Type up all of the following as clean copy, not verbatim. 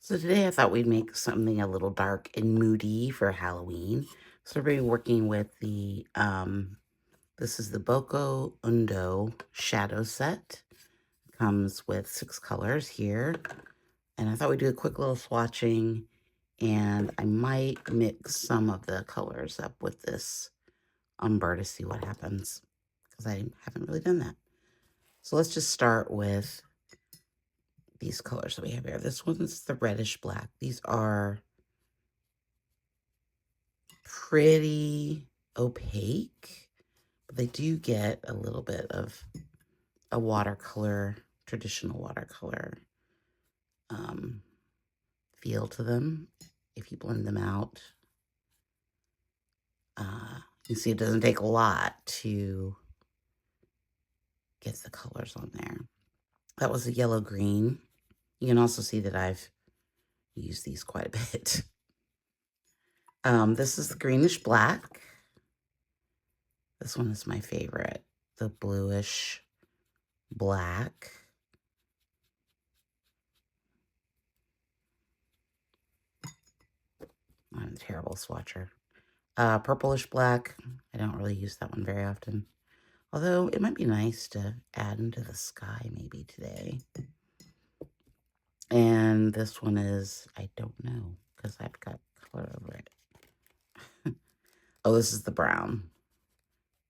So today I thought we'd make something a little dark and moody for Halloween. So we're working with this is the Boku-Undo Shadow Set. Comes with 6 colors here. And I thought we'd do a quick little swatching, and I might mix some of the colors up with this umber to see what happens, because I haven't really done that. So let's just start with these colors that we have here. This one's the reddish black. These are pretty opaque, but they do get a little bit of a watercolor, traditional watercolor feel to them if you blend them out. You see it doesn't take a lot to get the colors on there. That was a yellow-green. You can also see that I've used these quite a bit. This is the greenish black. This one is my favorite, the bluish black. I'm a terrible swatcher. Purplish black. I don't really use that one very often. Although it might be nice to add into the sky maybe today. And this one is, I don't know, because I've got color over it. Oh, this is the brown.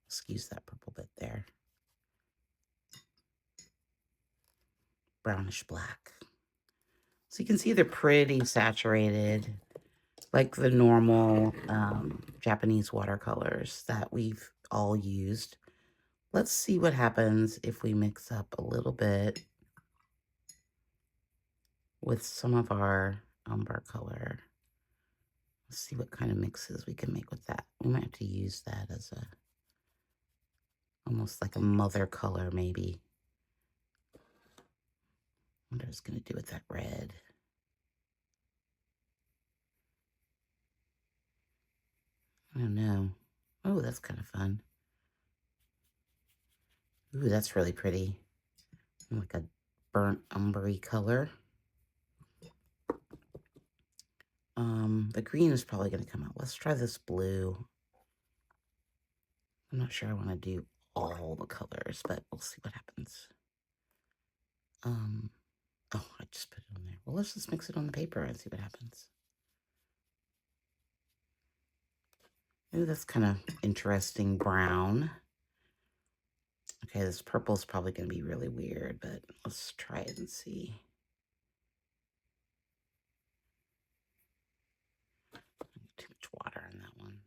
Excuse that purple bit there. Brownish black. So you can see they're pretty saturated, like the normal Japanese watercolors that we've all used. Let's see what happens if we mix up a little bit with some of our umber color. Let's see what kind of mixes we can make with that. We might have to use that as a, almost like a mother color maybe. I wonder what it's going to do with that red. I don't know. Oh, that's kind of fun. Ooh, that's really pretty. Like a burnt umbery color. The green is probably going to come out. Let's try this blue. I'm not sure I want to do all the colors, but we'll see what happens. Oh, I just put it on there. Well, let's just mix it on the paper and see what happens. Ooh, that's kind of interesting brown. Okay, this purple is probably going to be really weird, but let's try it and see. Too much water in that one.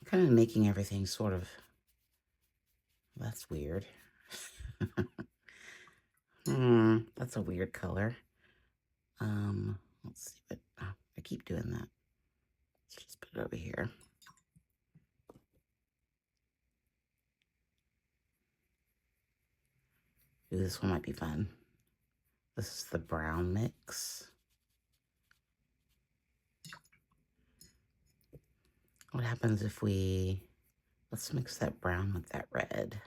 I'm kind of making everything sort of, that's weird. That's a weird color. Let's see what, oh, I keep doing that. Let's just put it over here. Ooh, this one might be fun. This is the brown mix. What happens if we, let's mix that brown with that red.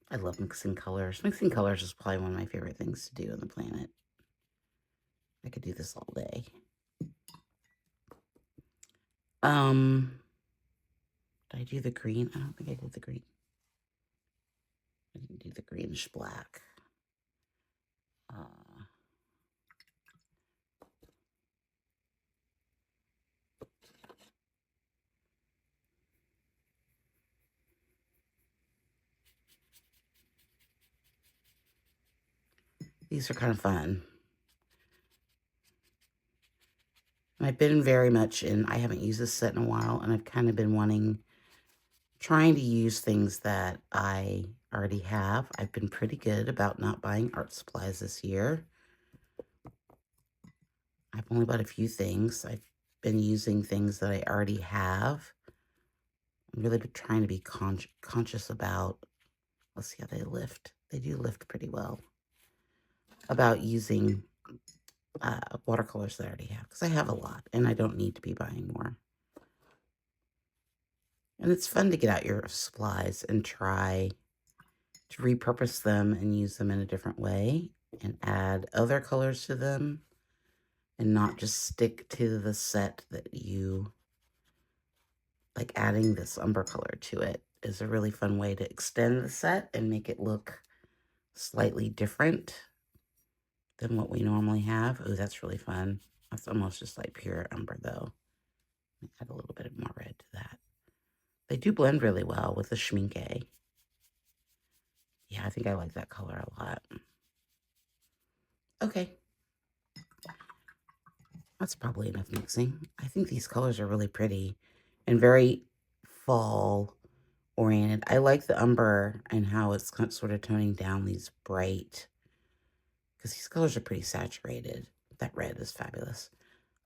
I love mixing colors. Mixing colors is probably one of my favorite things to do on the planet. I could do this all day. Did I do the green? I don't think I did the green. I didn't do the greenish black. These are kind of fun. I've been very much in, I haven't used this set in a while, and I've kind of been trying to use things that I already have. I've been pretty good about not buying art supplies this year. I've only bought a few things. I've been using things that I already have. I'm really trying to be conscious about, let's see how they lift. They do lift pretty well. About using watercolors that I already have, because I have a lot and I don't need to be buying more. And it's fun to get out your supplies and try to repurpose them and use them in a different way and add other colors to them and not just stick to the set that you like. Adding this umber color to it is a really fun way to extend the set and make it look slightly different than what we normally have. Oh, that's really fun. That's almost just like pure umber though. Add a little bit more red to that. They do blend really well with the schminke. Yeah, I think I like that color a lot. Okay. That's probably enough mixing. I think these colors are really pretty and very fall oriented. I like the umber and how it's sort of toning down these bright, because these colors are pretty saturated. That red is fabulous.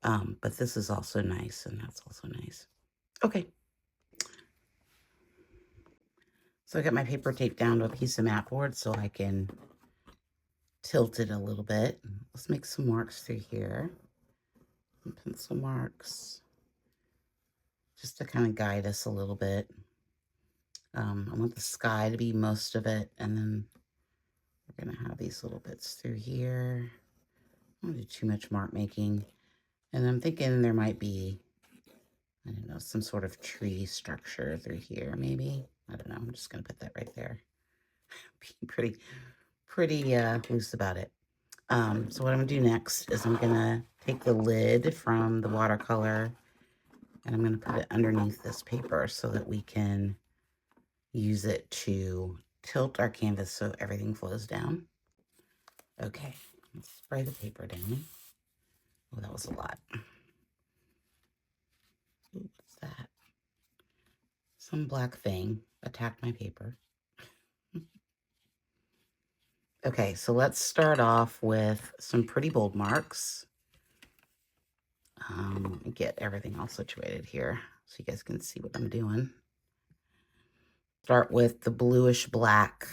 But this is also nice, and that's also nice. Okay. So I got my paper taped down to a piece of mat board so I can tilt it a little bit. Let's make some marks through here. Some pencil marks. Just to kind of guide us a little bit. I want the sky to be most of it, and then we're going to have these little bits through here. I don't do too much mark making. And I'm thinking there might be, I don't know, some sort of tree structure through here, maybe. I don't know. I'm just going to put that right there. Being pretty loose about it. So what I'm going to do next is I'm going to take the lid from the watercolor and I'm going to put it underneath this paper so that we can use it to tilt our canvas so everything flows down. Okay, let's spray the paper down. Oh, that was a lot. Ooh, what's that? Some black thing attacked my paper. Okay, so let's start off with some pretty bold marks. Get everything all situated here so you guys can see what I'm doing. Start with the bluish black.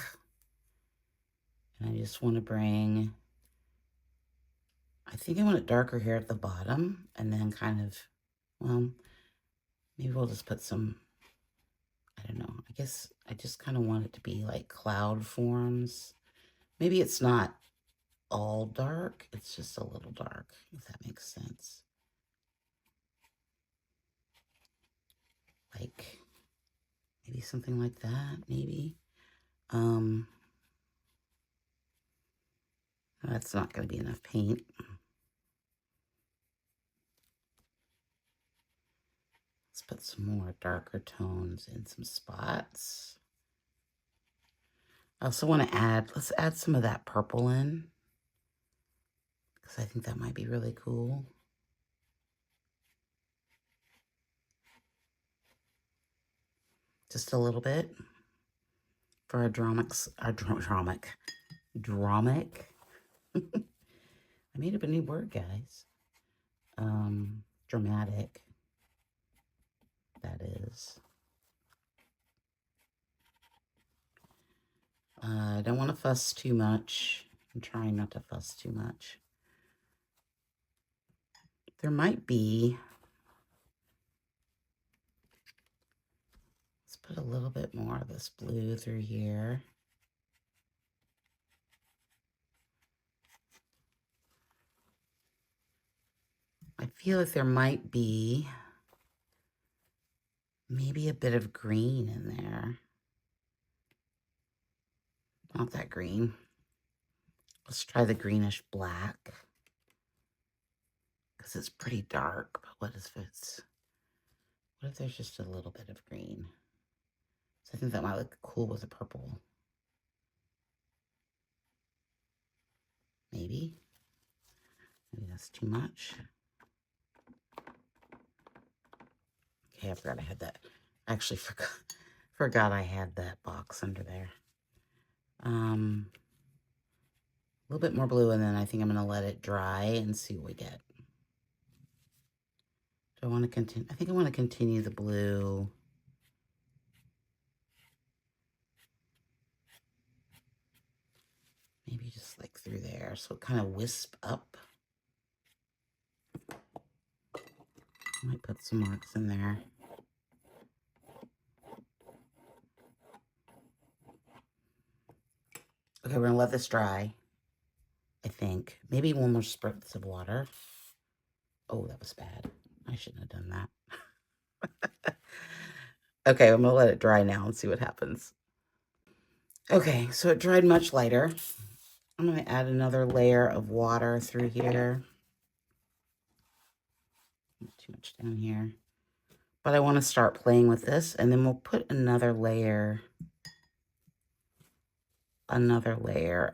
And I just want to bring, I think I want it darker here at the bottom and then kind of, well, maybe we'll just put some, I don't know, I guess I just kind of want it to be like cloud forms. Maybe it's not all dark, it's just a little dark, if that makes sense. Like maybe something like that, maybe. That's not going to be enough paint. Let's put some more darker tones in some spots. I also want to add, let's add some of that purple in, because I think that might be really cool. Just a little bit for our dromics, dromic. I made up a new word, guys. Dramatic. That is. I don't want to fuss too much. I'm trying not to fuss too much. There might be, let's put a little bit more of this blue through here. I feel like there might be maybe a bit of green in there. Not that green. Let's try the greenish black, because it's pretty dark. But what if there's just a little bit of green? So I think that might look cool with the purple. Maybe that's too much. Okay, I forgot I had that. I actually forgot I had that box under there. A little bit more blue, and then I think I'm going to let it dry and see what we get. Do I want to continue? I think I want to continue the blue. Maybe just like through there, so it kind of wisp up. Might put some marks in there. Okay, we're gonna let this dry, I think. Maybe one more spritz of water. Oh, that was bad. I shouldn't have done that. Okay, I'm gonna let it dry now and see what happens. Okay, so it dried much lighter. I'm gonna add another layer of water through here. Not too much down here. But I want to start playing with this, and then we'll put another layer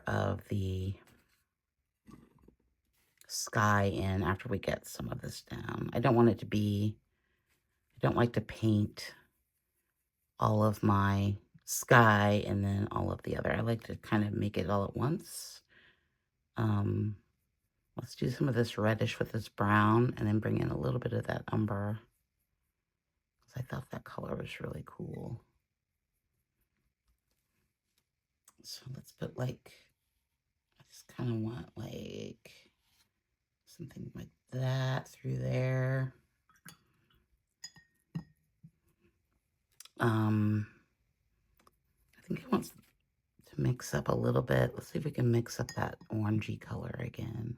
of the sky in after we get some of this down. I don't want it to be, I don't like to paint all of my sky and then all of the other. I like to kind of make it all at once. Let's do some of this reddish with this brown and then bring in a little bit of that umber. I thought that color was really cool. So let's put like, I just kind of want like something like that through there. I think he wants to mix up a little bit. Let's see if we can mix up that orangey color again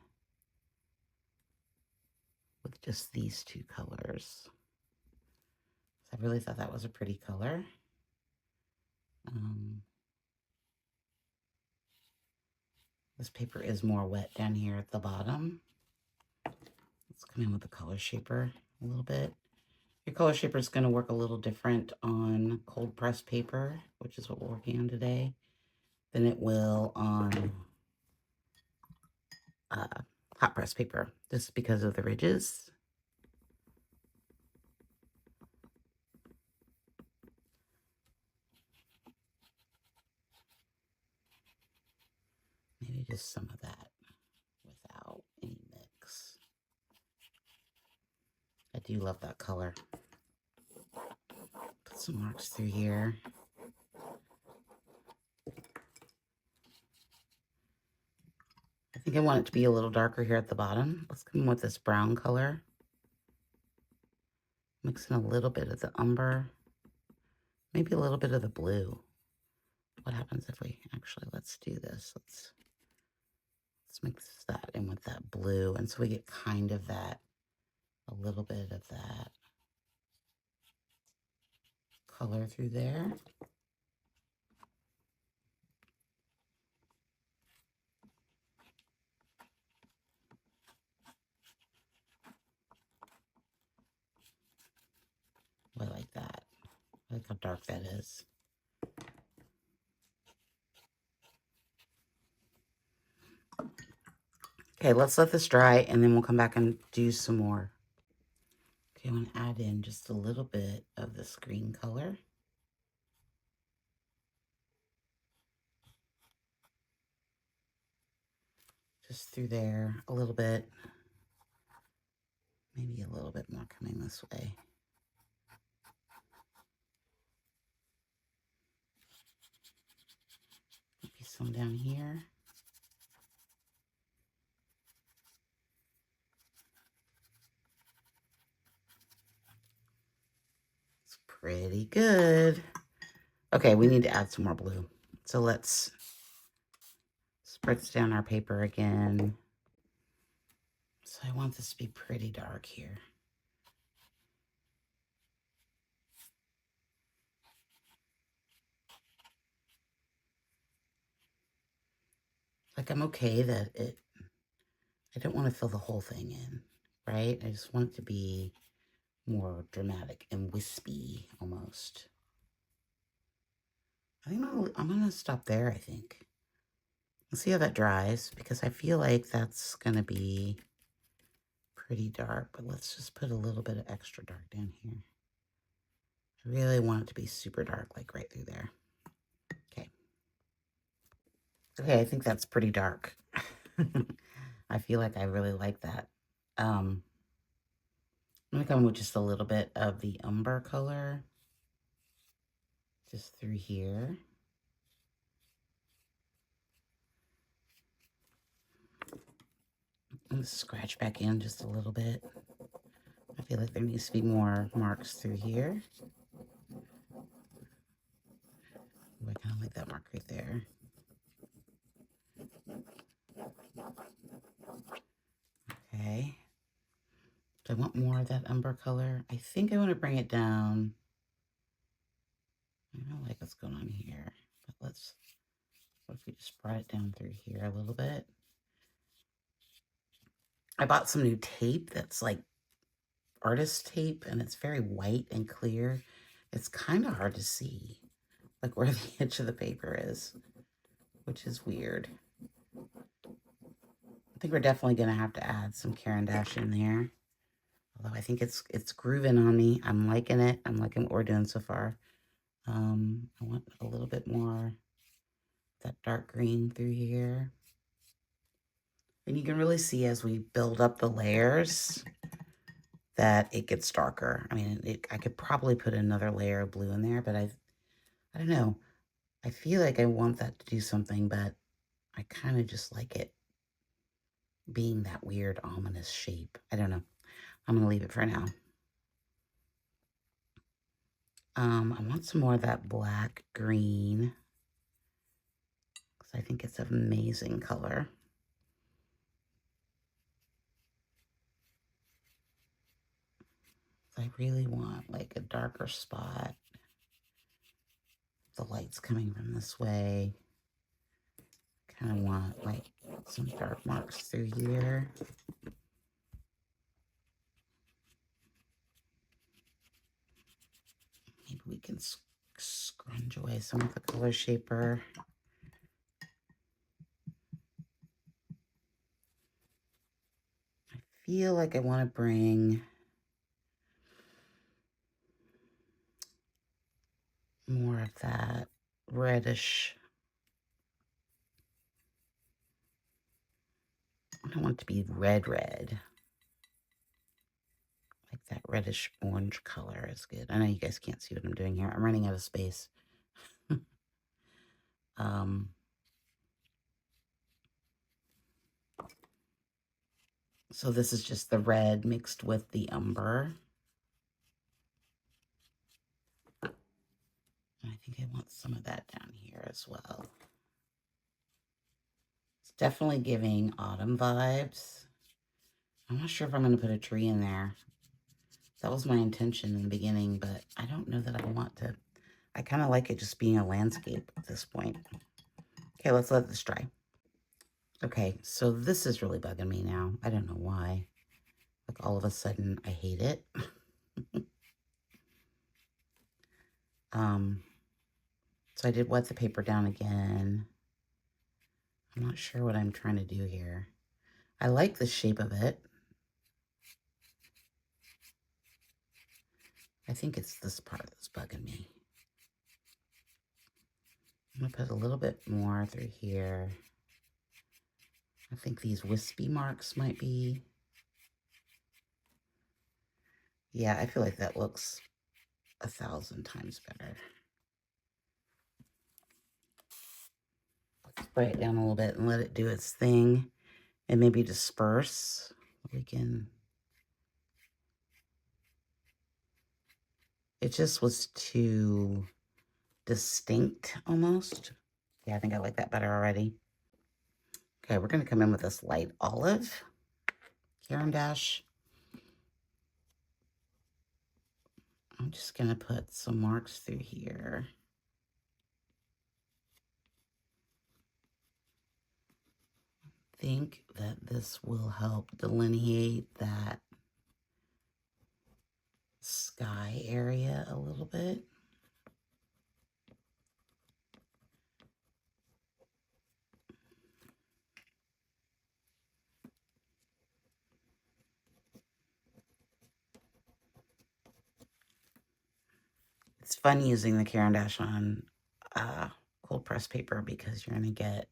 with just these two colors. I really thought that was a pretty color. This paper is more wet down here at the bottom. Let's come in with the color shaper a little bit. Your color shaper is going to work a little different on cold pressed paper, which is what we're working on today, than it will on hot pressed paper, just because of the ridges. Maybe just some of that without any mix. I do love that color. Put some marks through here. I think I want it to be a little darker here at the bottom. Let's come in with this brown color. Mix in a little bit of the umber. Maybe a little bit of the blue. What happens if we actually, let's do this. Let's mix that in with that blue. And so we get kind of that, a little bit of that color through there. I like that. I like how dark that is. Okay, let's let this dry and then we'll come back and do some more. Okay, I'm going to add in just a little bit of this green color. Just through there a little bit. Maybe a little bit more coming this way. Maybe some down here. It's pretty good. Okay, we need to add some more blue. So let's spritz down our paper again. So I want this to be pretty dark here. Like I'm okay that I don't want to fill the whole thing in, right? I just want it to be more dramatic and wispy almost. I think I'm gonna stop there, I think. Let's see how that dries, because I feel like that's gonna be pretty dark, but let's just put a little bit of extra dark down here. I really want it to be super dark, like right through there. Okay. Okay, I think that's pretty dark. I feel like I really like that. I'm gonna come with just a little bit of the umber color. Just through here. I'm gonna scratch back in just a little bit I feel like there needs to be more marks through here. Ooh, I kind of like that mark right there. Okay. Do I want more of that umber color? I think I want to bring it down. I don't like what's going on here, but what if we just brought it down through here a little bit? I bought some new tape that's like artist tape, and it's very white and clear. It's kind of hard to see, like where the edge of the paper is, which is weird. I think we're definitely going to have to add some Caran d'Ache in there. Although I think it's grooving on me. I'm liking it. I'm liking what we're doing so far. I want a little bit more that dark green through here. And you can really see as we build up the layers that it gets darker. I mean, I could probably put another layer of blue in there, but I don't know. I feel like I want that to do something, but I kind of just like it being that weird, ominous shape. I don't know. I'm going to leave it for now. I want some more of that black green because I think it's an amazing color. I really want like a darker spot. The light's coming from this way. Kind of want like some dark marks through here. Maybe we can scrunch away some of the color shaper. I feel like I want to bring more of that reddish. I don't want it to be red. Like that reddish orange color is good. I know you guys can't see what I'm doing here. I'm running out of space. So this is just the red mixed with the umber. And I think I want some of that down here as well. It's definitely giving autumn vibes. I'm not sure if I'm going to put a tree in there. That was my intention in the beginning, but I don't know that I want to. I kind of like it just being a landscape at this point. Okay, let's let this dry. Okay, so this is really bugging me now. I don't know why. Like all of a sudden, I hate it. So I did wet the paper down again. I'm not sure what I'm trying to do here. I like the shape of it. I think it's this part that's bugging me. I'm going to put a little bit more through here. I think these wispy marks might be. Yeah, I feel like that looks 1,000 times better. Spray it down a little bit and let it do its thing and maybe disperse. We can. It just was too distinct almost. Yeah, I think I like that better already. Okay, we're going to come in with this light olive Caran d'Ache. I'm just going to put some marks through here. I think that this will help delineate that sky area a little bit. It's fun using the Caran d'Ache on cold press paper because you're going to get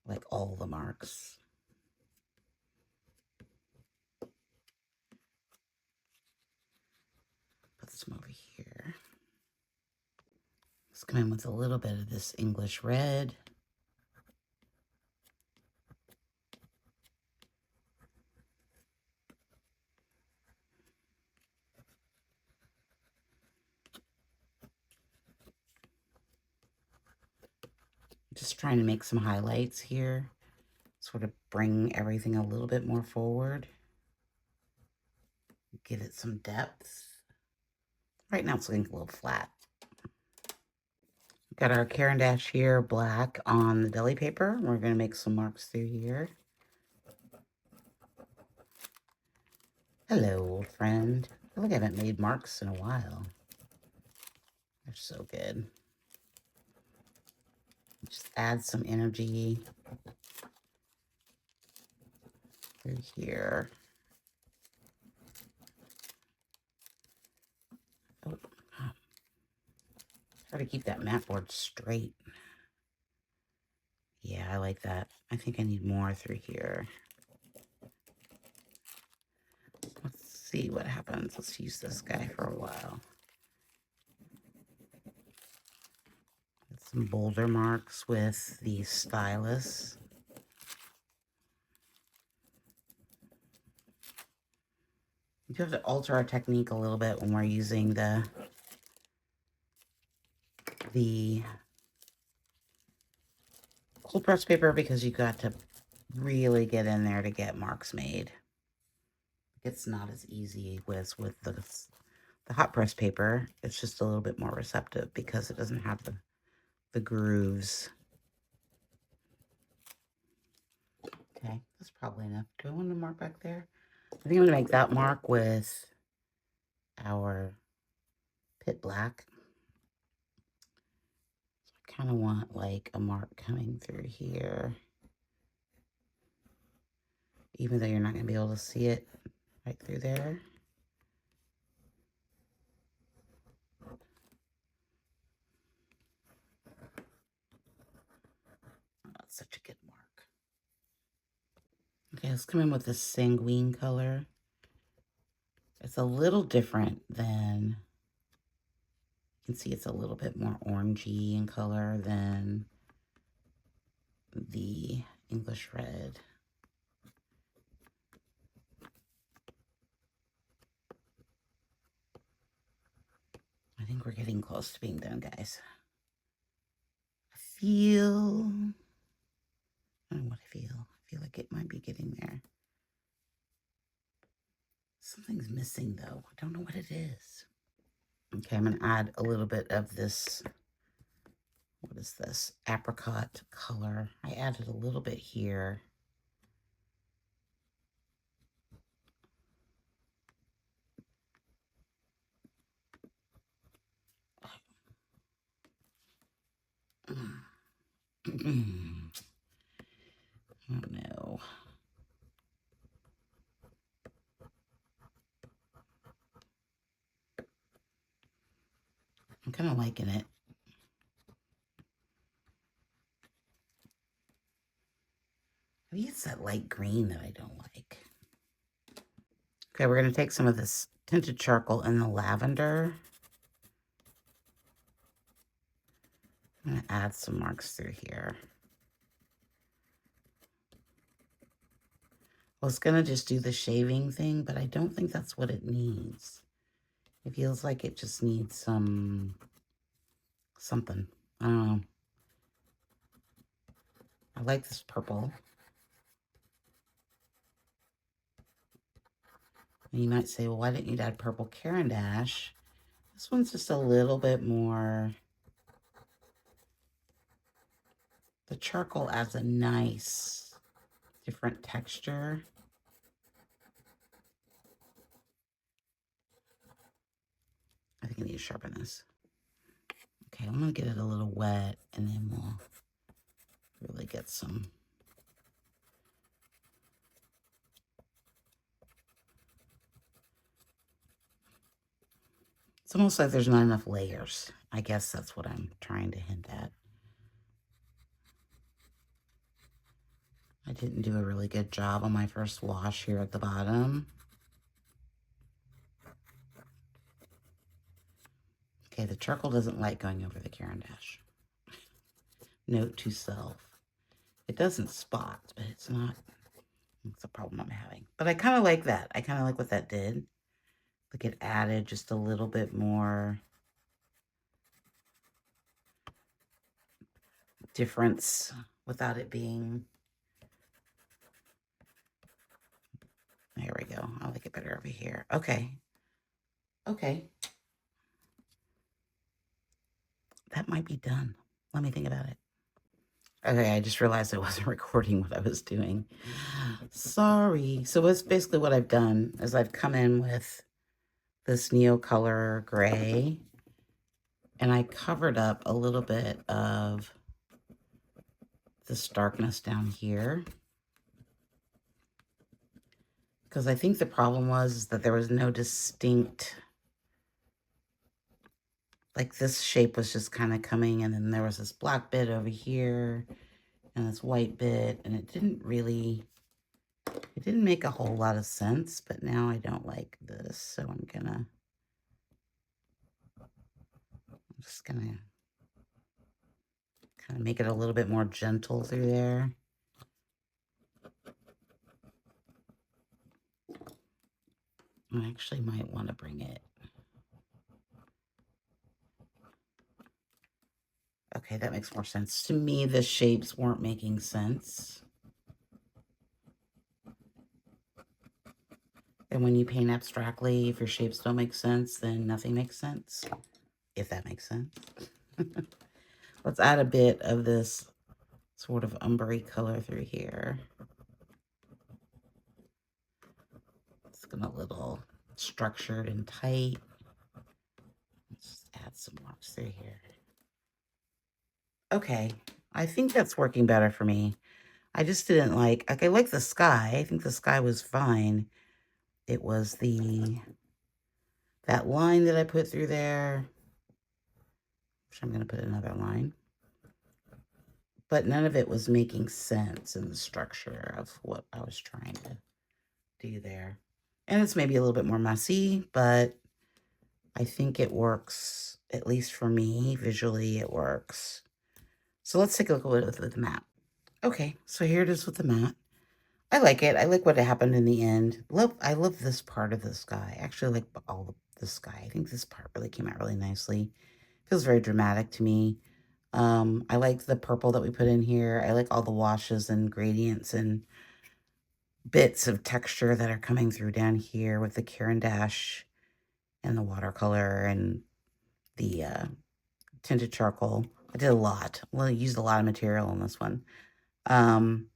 like all the marks. Put some over here. Let's come in with a little bit of this English red. trying to make some highlights here, sort of bring everything a little bit more forward. Give it some depth. Right now it's looking a little flat. Got our Caran d'Ache here, black on the deli paper. We're going to make some marks through here. Hello, old friend. I feel like I haven't made marks in a while. They're so good. Just add some energy through here. Oh, try to keep that mat board straight. Yeah, I like that. I think I need more through here. Let's see what happens. Let's use this guy for a while. Some boulder marks with the stylus. You have to alter our technique a little bit when we're using the cold press paper, because you got to really get in there to get marks made. It's not as easy with the hot press paper. It's just a little bit more receptive because it doesn't have the grooves. Okay, that's probably enough. Do I want to mark back there? I think I'm going to make that mark with our pit black. So I kind of want like a mark coming through here. Even though you're not going to be able to see it right through there. Oh, that's such a good mark. Okay, let's come in with this sanguine color. It's a little different than, you can see it's a little bit more orangey in color than the English red. I think we're getting close to being done, guys. I don't know what I feel. I feel like it might be getting there. Something's missing though. I don't know what it is. Okay, I'm gonna add a little bit of this, what is this? Apricot color. I added a little bit here. Oh no. I'm kind of liking it. I think it's that light green that I don't like. Okay, we're going to take some of this tinted charcoal and the lavender. I'm going to add some marks through here. I was going to just do the shaving thing, but I don't think that's what it needs. It feels like it just needs something. I don't know. I like this purple. And you might say, well, why didn't you add purple Caran d'Ache? This one's just a little bit more. The charcoal adds a nice, different texture. I think I need to sharpen this. Okay, I'm going to get it a little wet, and then we'll really get some. It's almost like there's not enough layers. I guess that's what I'm trying to hint at. I didn't do a really good job on my first wash here at the bottom. Okay, the charcoal doesn't like going over the Caran d'Ache. Note to self. It doesn't spot, but it's not. It's a problem I'm having. But I kind of like that. I kind of like what that did. Like it added just a little bit more difference without it being... There we go. I like it better over here. Okay. Okay. That might be done. Let me think about it. Okay, I just realized I wasn't recording what I was doing. Sorry. So it's basically what I've done is I've come in with this Neocolor gray, and I covered up a little bit of this darkness down here. Because I think the problem was that there was no distinct, like this shape was just kind of coming, and then there was this black bit over here and this white bit, and it didn't make a whole lot of sense, but now I don't like this, so I'm just gonna kind of make it a little bit more gentle through there. I actually might want to bring it. Okay, that makes more sense. To me, the shapes weren't making sense. And when you paint abstractly, if your shapes don't make sense, then nothing makes sense, if that makes sense. Let's add a bit of this sort of umber-y color through here. It's gonna a little structured and tight. Let's add some marks through here. Okay, I think that's working better for me. I just didn't like I like the sky. I think the sky was fine. It was that line that I put through there, which I'm gonna put another line. But none of it was making sense in the structure of what I was trying to do there. And it's maybe a little bit more messy, but I think it works, at least for me. Visually, it works. So let's take a look at it with the mat. Okay, so here it is with the mat. I like it. I like what happened in the end. I love this part of the sky. I actually like all of the sky. I think this part really came out really nicely. Feels very dramatic to me. I like the purple that we put in here. I like all the washes and gradients and bits of texture that are coming through down here with the Caran d'Ache and the watercolor and the tinted charcoal. I did a lot. Well, I used a lot of material on this one. I'm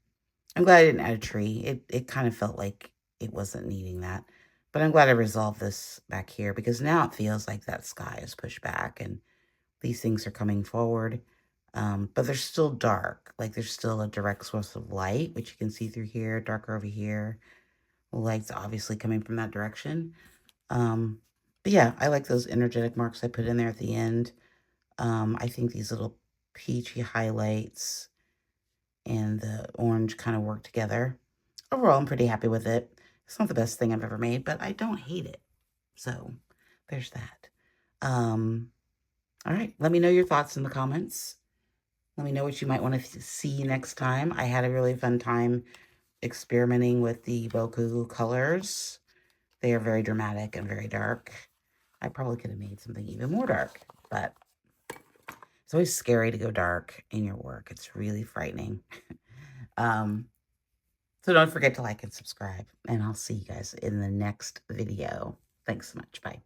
glad I didn't add a tree. It kind of felt like it wasn't needing that. But I'm glad I resolved this back here because now it feels like that sky is pushed back and these things are coming forward. But they're still dark. Like there's still a direct source of light, which you can see through here, darker over here. The light's obviously coming from that direction. But yeah, I like those energetic marks I put in there at the end. I think these little peachy highlights and the orange kind of work together. Overall, I'm pretty happy with it. It's not the best thing I've ever made, but I don't hate it. So there's that. All right, let me know your thoughts in the comments. Let me know what you might want to see next time. I had a really fun time experimenting with the Boku colors. They are very dramatic and very dark. I probably could have made something even more dark, but it's always scary to go dark in your work. It's really frightening. So don't forget to like and subscribe, and I'll see you guys in the next video. Thanks so much. Bye.